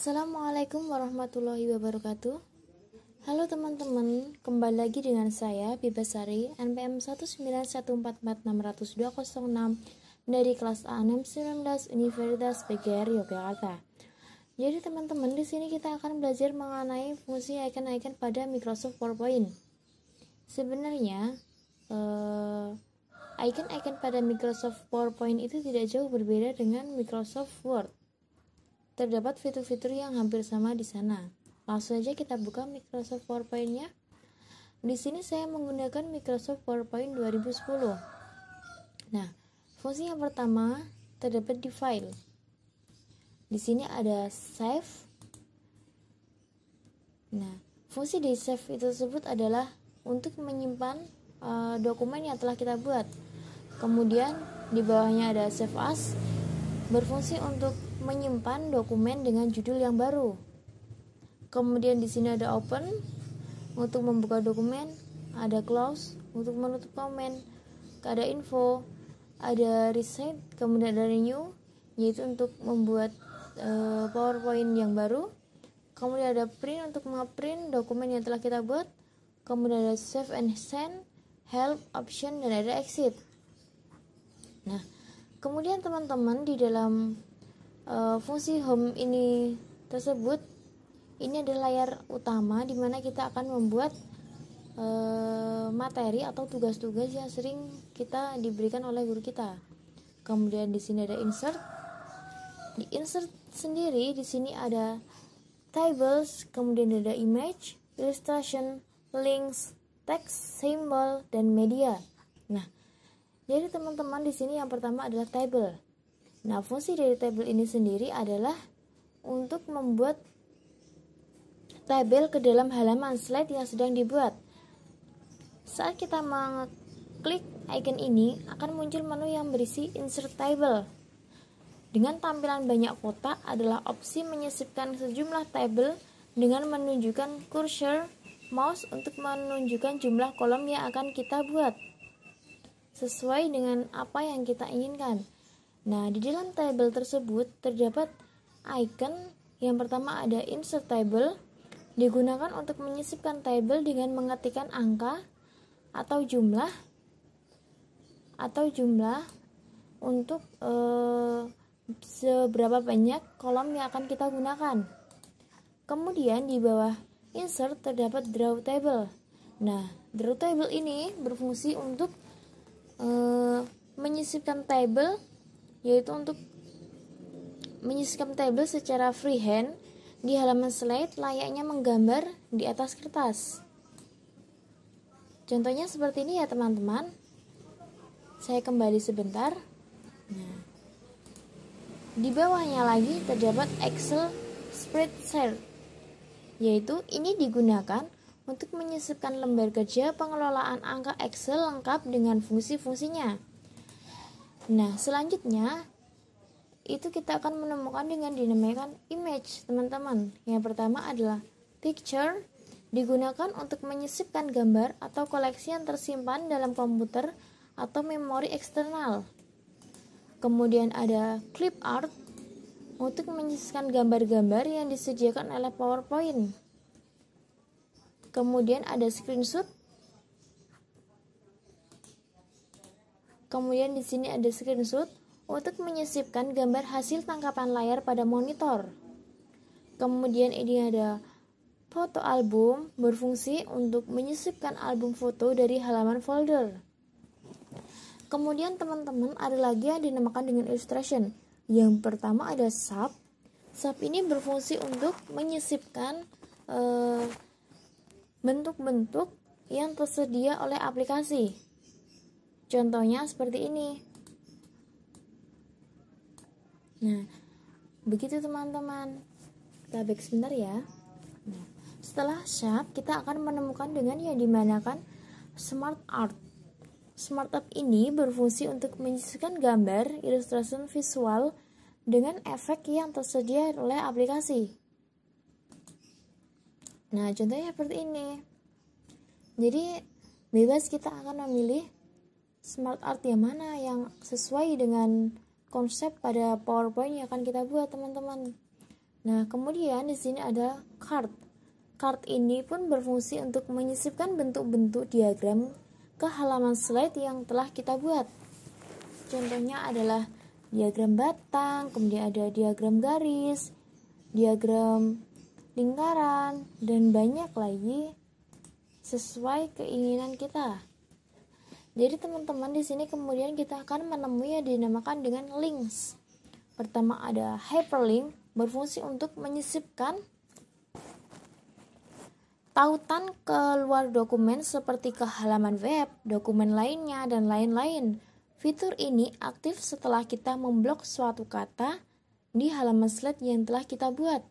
Assalamualaikum warahmatullahi wabarakatuh. Halo teman-teman, kembali lagi dengan saya Bibasari NPM 19144600206 dari kelas A619 Universitas PGR Yogyakarta. Jadi teman-teman, di sini kita akan belajar mengenai fungsi icon-icon pada Microsoft PowerPoint. Sebenarnya icon-icon pada Microsoft PowerPoint itu tidak jauh berbeda dengan Microsoft Word. Terdapat fitur-fitur yang hampir sama di sana. Langsung saja kita buka Microsoft PowerPoint-nya. Di sini saya menggunakan Microsoft PowerPoint 2010. Nah, fungsi yang pertama terdapat di file. Di sini ada save. Nah, fungsi di save itu tersebut adalah untuk menyimpan dokumen yang telah kita buat. Kemudian di bawahnya ada save as, berfungsi untuk menyimpan dokumen dengan judul yang baru. Kemudian di sini ada open untuk membuka dokumen, ada close untuk menutup komen, ada info, ada reset, kemudian ada renew yaitu untuk membuat PowerPoint yang baru. Kemudian ada print untuk ngeprint dokumen yang telah kita buat. Kemudian ada save and send, help option, dan ada exit. Nah, kemudian teman-teman di dalam fungsi home ini tersebut, ini adalah layar utama di mana kita akan membuat materi atau tugas-tugas yang sering kita diberikan oleh guru kita. Kemudian di sini ada insert. Di insert sendiri di sini ada tables, kemudian ada image, illustration, links, text, symbol, dan media. Nah, jadi teman-teman di sini yang pertama adalah table. Nah, fungsi dari table ini sendiri adalah untuk membuat tabel ke dalam halaman slide yang sedang dibuat. Saat kita mengklik icon ini, akan muncul menu yang berisi insert table. Dengan tampilan banyak kotak adalah opsi menyisipkan sejumlah tabel dengan menunjukkan cursor mouse untuk menunjukkan jumlah kolom yang akan kita buat sesuai dengan apa yang kita inginkan. Nah, di dalam table tersebut terdapat icon. Yang pertama ada insert table, digunakan untuk menyisipkan tabel dengan mengetikkan angka atau jumlah untuk seberapa banyak kolom yang akan kita gunakan. Kemudian di bawah insert terdapat draw table. Nah, draw table ini berfungsi untuk menyisipkan tabel, yaitu untuk menyisipkan tabel secara freehand di halaman slide layaknya menggambar di atas kertas. Contohnya seperti ini ya teman-teman. Saya kembali sebentar. Nah, di bawahnya lagi terdapat Excel spreadsheet, yaitu ini digunakan untuk menyisipkan lembar kerja pengelolaan angka Excel lengkap dengan fungsi-fungsinya. Nah, selanjutnya itu kita akan menemukan dengan dinamakan image, teman-teman. Yang pertama adalah picture, digunakan untuk menyisipkan gambar atau koleksi yang tersimpan dalam komputer atau memori eksternal. Kemudian ada clip art, untuk menyisipkan gambar-gambar yang disediakan oleh PowerPoint. Kemudian ada screenshot. Kemudian di sini ada screenshot untuk menyisipkan gambar hasil tangkapan layar pada monitor. Kemudian ini ada foto album, berfungsi untuk menyisipkan album foto dari halaman folder. Kemudian teman-teman ada lagi yang dinamakan dengan illustration. Yang pertama ada sub. Sub ini berfungsi untuk menyisipkan bentuk-bentuk yang tersedia oleh aplikasi. Contohnya seperti ini. Nah, begitu teman-teman. Kita back sebentar ya. Nah, setelah sub, kita akan menemukan dengan yang dimanakan smart art. Smart art ini berfungsi untuk menyisipkan gambar, ilustrasi visual dengan efek yang tersedia oleh aplikasi. Nah, contohnya seperti ini. Jadi, bebas kita akan memilih smart art yang mana yang sesuai dengan konsep pada PowerPoint yang akan kita buat, teman-teman. Nah, kemudian di sini ada card. Card ini pun berfungsi untuk menyisipkan bentuk-bentuk diagram ke halaman slide yang telah kita buat. Contohnya adalah diagram batang, kemudian ada diagram garis, diagram lingkaran, dan banyak lagi sesuai keinginan kita. Jadi teman-teman, di sini kemudian kita akan menemui yang dinamakan dengan links. Pertama ada hyperlink, berfungsi untuk menyisipkan tautan ke luar dokumen seperti ke halaman web, dokumen lainnya, dan lain-lain. Fitur ini aktif setelah kita memblok suatu kata di halaman slide yang telah kita buat.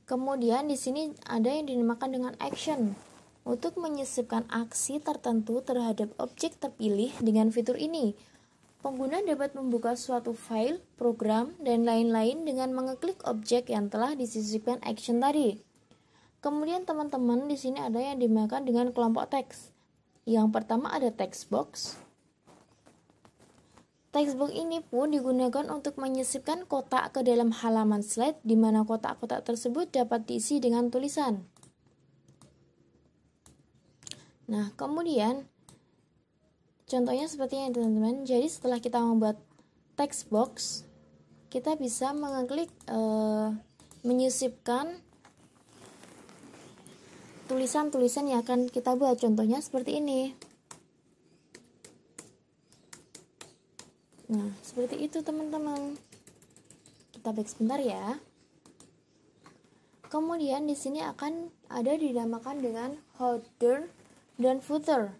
Kemudian di sini ada yang dinamakan dengan action, untuk menyisipkan aksi tertentu terhadap objek terpilih. Dengan fitur ini, pengguna dapat membuka suatu file, program, dan lain-lain dengan mengeklik objek yang telah disisipkan action tadi. Kemudian teman-teman, di sini ada yang dinamakan dengan kelompok teks. Yang pertama ada text box. Text box ini pun digunakan untuk menyisipkan kotak ke dalam halaman slide, di mana kotak-kotak tersebut dapat diisi dengan tulisan. Nah, kemudian contohnya seperti ini teman-teman. Jadi setelah kita membuat text box, kita bisa mengeklik menyisipkan tulisan-tulisan yang akan kita buat. Contohnya seperti ini. Nah, seperti itu teman-teman. Kita back sebentar ya. Kemudian di sini akan ada dinamakan dengan header dan footer.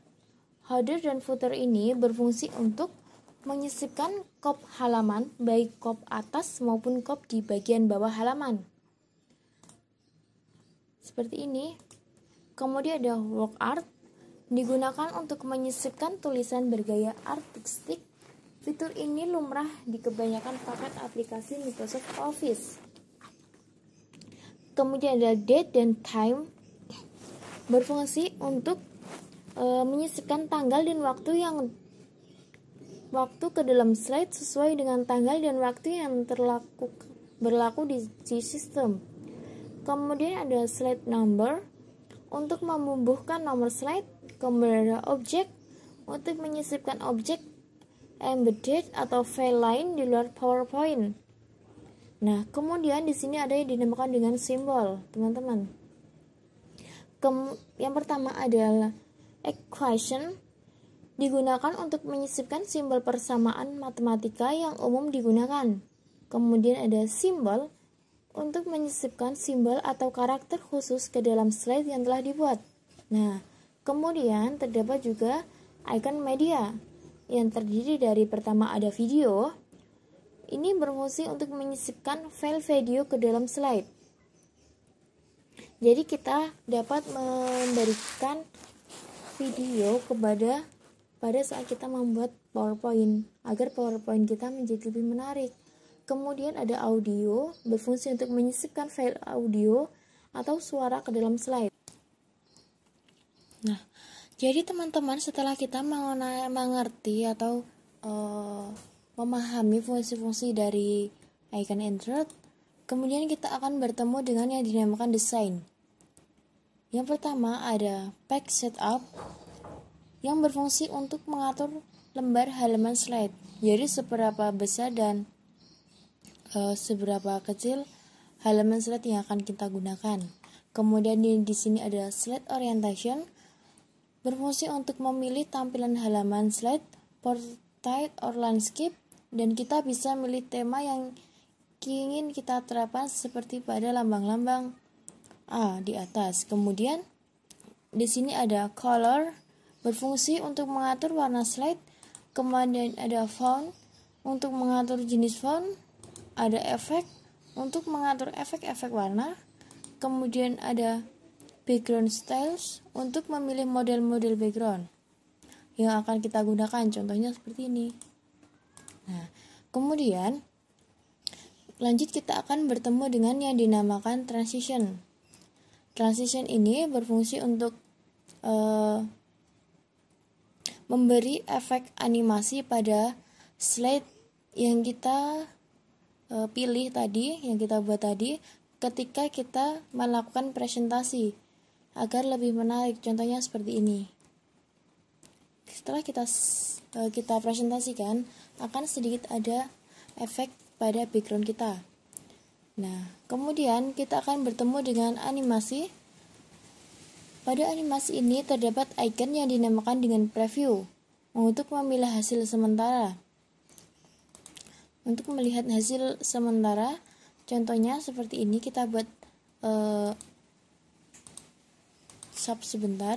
Header dan footer ini berfungsi untuk menyisipkan kop halaman, baik kop atas maupun kop di bagian bawah halaman. Seperti ini. Kemudian ada work art, digunakan untuk menyisipkan tulisan bergaya artistik. Fitur ini lumrah di kebanyakan paket aplikasi Microsoft Office. Kemudian ada date dan time, berfungsi untuk menyisipkan tanggal dan waktu ke dalam slide sesuai dengan tanggal dan waktu yang berlaku di sistem. Kemudian ada slide number untuk membubuhkan nomor slide. Kemudian ada objek untuk menyisipkan objek embedded atau file lain di luar PowerPoint. Nah, kemudian di sini ada yang dinamakan dengan simbol, teman-teman. Yang pertama adalah equation, digunakan untuk menyisipkan simbol persamaan matematika yang umum digunakan. Kemudian ada simbol, untuk menyisipkan simbol atau karakter khusus ke dalam slide yang telah dibuat. Nah, kemudian terdapat juga icon media, yang terdiri dari pertama ada video. Ini berfungsi untuk menyisipkan file video ke dalam slide. Jadi kita dapat memberikan video pada saat kita membuat PowerPoint, agar PowerPoint kita menjadi lebih menarik. Kemudian ada audio, berfungsi untuk menyisipkan file audio atau suara ke dalam slide. Nah, jadi teman-teman, setelah kita mengerti atau memahami fungsi-fungsi dari icon insert, kemudian kita akan bertemu dengan yang dinamakan desain. Yang pertama ada page setup, yang berfungsi untuk mengatur lembar halaman slide. Jadi seberapa besar dan seberapa kecil halaman slide yang akan kita gunakan. Kemudian di sini ada slide orientation, berfungsi untuk memilih tampilan halaman slide, portrait or landscape, dan kita bisa memilih tema yang ingin kita terapkan seperti pada lambang-lambang di atas. Kemudian di sini ada color, berfungsi untuk mengatur warna slide. Kemudian ada font, untuk mengatur jenis font. Ada efek, untuk mengatur efek-efek warna. Kemudian ada background styles, untuk memilih model-model background yang akan kita gunakan. Contohnya seperti ini. Nah, kemudian lanjut kita akan bertemu dengan yang dinamakan transition. Transition ini berfungsi untuk memberi efek animasi pada slide yang kita pilih tadi, yang kita buat tadi, ketika kita melakukan presentasi agar lebih menarik. Contohnya seperti ini. Setelah kita presentasikan, akan sedikit ada efek pada background kita. Nah, kemudian kita akan bertemu dengan animasi. Pada animasi ini terdapat icon yang dinamakan dengan preview untuk memilih hasil sementara. Untuk melihat hasil sementara, contohnya seperti ini, kita buat sub sebentar.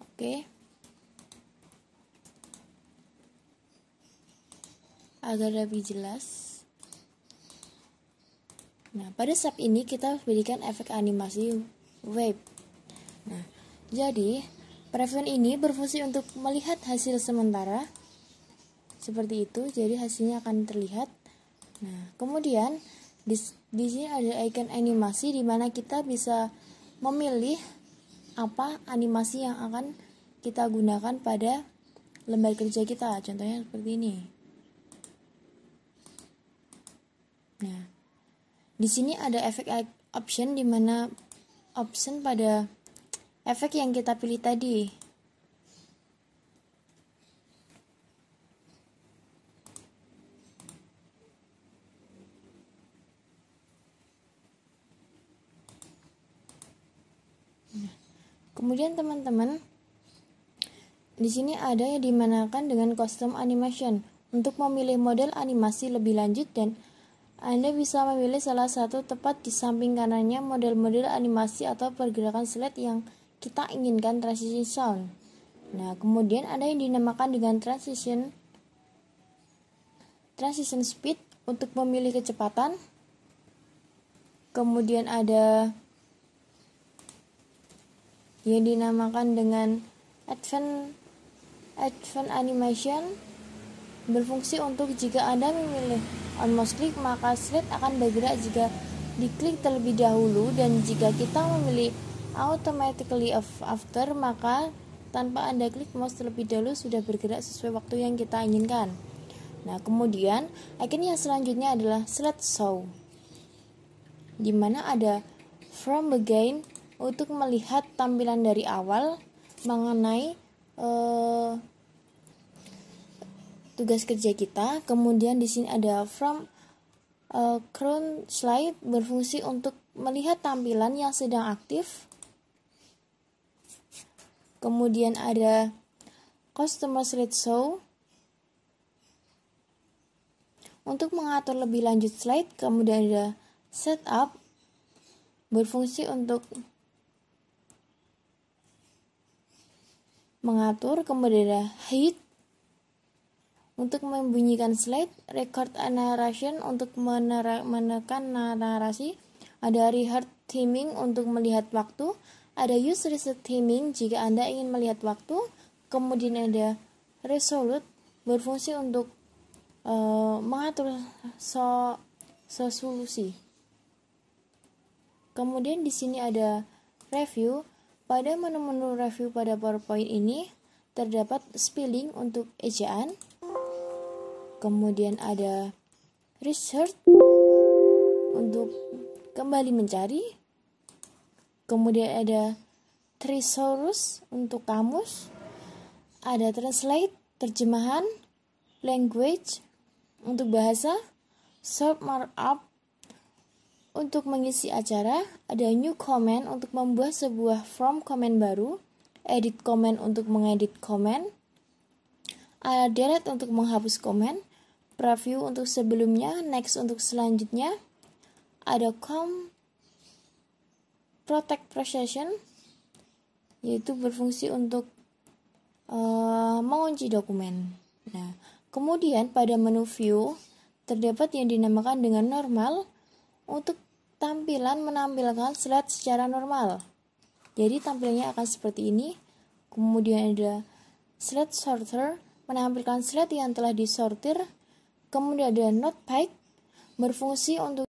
Oke. Agar lebih jelas. Nah, pada sub ini kita berikan efek animasi wave. Nah, jadi preview ini berfungsi untuk melihat hasil sementara. Seperti itu, jadi hasilnya akan terlihat. Nah, kemudian di sini ada icon animasi di mana kita bisa memilih apa animasi yang akan kita gunakan pada lembar kerja kita. Contohnya seperti ini. Nah, di sini ada efek option di mana option pada efek yang kita pilih tadi. Kemudian teman-teman, di sini ada yang dimanakan dengan custom animation untuk memilih model animasi lebih lanjut, dan Anda bisa memilih salah satu tepat di samping kanannya model-model animasi atau pergerakan slide yang kita inginkan transition sound. Nah, kemudian ada yang dinamakan dengan transition speed untuk memilih kecepatan. Kemudian ada yang dinamakan dengan advanced animation, berfungsi untuk jika Anda memilih on mouse click, maka slide akan bergerak jika diklik terlebih dahulu, dan jika kita memilih automatically after, maka tanpa Anda klik mouse terlebih dahulu sudah bergerak sesuai waktu yang kita inginkan. Nah, kemudian icon yang selanjutnya adalah slide show, di mana ada from begin untuk melihat tampilan dari awal mengenai tugas kerja kita. Kemudian di sini ada from current slide, berfungsi untuk melihat tampilan yang sedang aktif. Kemudian ada customer slide show untuk mengatur lebih lanjut slide. Kemudian ada setup, berfungsi untuk mengatur. Kemudian ada hide untuk membunyikan slide, record a narration untuk menekan narasi, ada rehearse timing untuk melihat waktu, ada use reset timing jika Anda ingin melihat waktu. Kemudian ada resolute, berfungsi untuk mengatur solusi. Kemudian di sini ada review. Pada menu-menu review pada PowerPoint ini terdapat spelling untuk ejaan. Kemudian ada research untuk kembali mencari. Kemudian ada thesaurus untuk kamus. Ada translate, terjemahan, language untuk bahasa, short markup untuk mengisi acara, ada new comment untuk membuat sebuah form comment baru, edit comment untuk mengedit comment, ada delete untuk menghapus comment, preview untuk sebelumnya, next untuk selanjutnya, ada protect procession, yaitu berfungsi untuk mengunci dokumen. Nah, kemudian pada menu view terdapat yang dinamakan dengan normal untuk menampilkan slide secara normal. Jadi tampilannya akan seperti ini. Kemudian ada slide sorter, menampilkan slide yang telah disortir. Kemudian ada notepad, berfungsi untuk